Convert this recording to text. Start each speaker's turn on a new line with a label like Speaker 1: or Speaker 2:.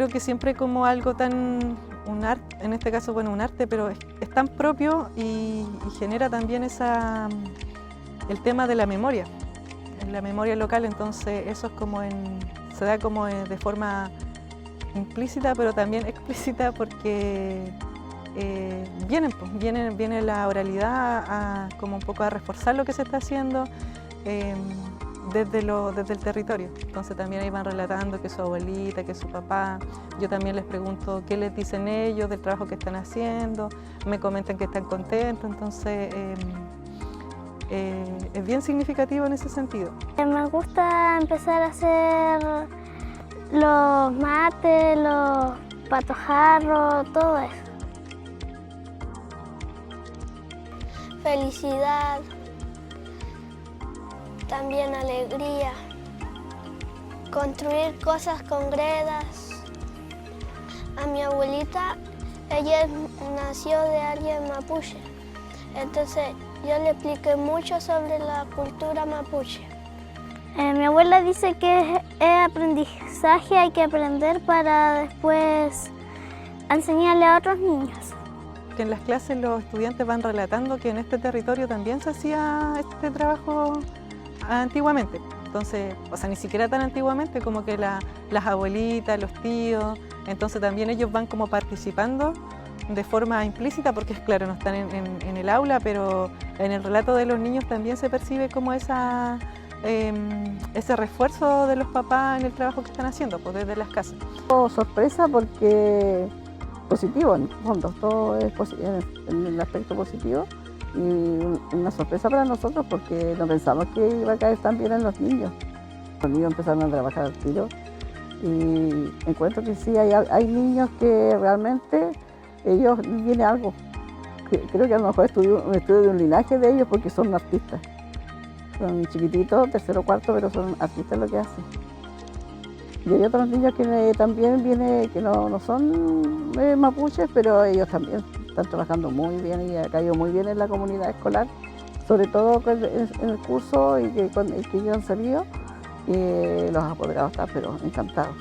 Speaker 1: que siempre como algo tan, un arte, en este caso, bueno, un arte, pero es tan propio y genera también el tema de la memoria, en la memoria local. Entonces eso es como se da como de forma implícita, pero también explícita, porque viene la oralidad como un poco a reforzar lo que se está haciendo desde el territorio. Entonces también ahí van relatando que su abuelita, que su papá. Yo también les pregunto qué les dicen ellos del trabajo que están haciendo, me comentan que están contentos. Entonces es bien significativo en ese sentido.
Speaker 2: Me gusta empezar a hacer los mates, los patojarros, todo eso. Felicidad, también alegría, construir cosas con gredas. A mi abuelita, ella nació de alguien mapuche, entonces yo le expliqué mucho sobre la cultura mapuche. Mi abuela dice que es aprendizaje, hay que aprender para después enseñarle a otros niños.
Speaker 1: Que en las clases los estudiantes van relatando que en este territorio también se hacía este trabajo antiguamente. Entonces, o sea, ni siquiera tan antiguamente, como que las abuelitas, los tíos, entonces también ellos van como participando de forma implícita, porque es claro, no están en el aula, pero en el relato de los niños también se percibe como ese refuerzo de los papás en el trabajo que están haciendo, pues desde las casas.
Speaker 3: Sorpresa porque positivo, en el fondo, todo es en el aspecto positivo, y una sorpresa para nosotros porque no pensamos que iba a caer tan bien en los niños. Los niños empezaron a trabajar al tiro y encuentro que sí, hay niños que realmente ellos viene algo. Creo que a lo mejor un estudio de un linaje de ellos porque son artistas. Son chiquititos, tercero o cuarto, pero son artistas lo que hacen. Y hay otros niños que también que no son mapuches, pero ellos también están trabajando muy bien y ha caído muy bien en la comunidad escolar, sobre todo en el curso y que ellos han salido, y los apoderados están pero encantados.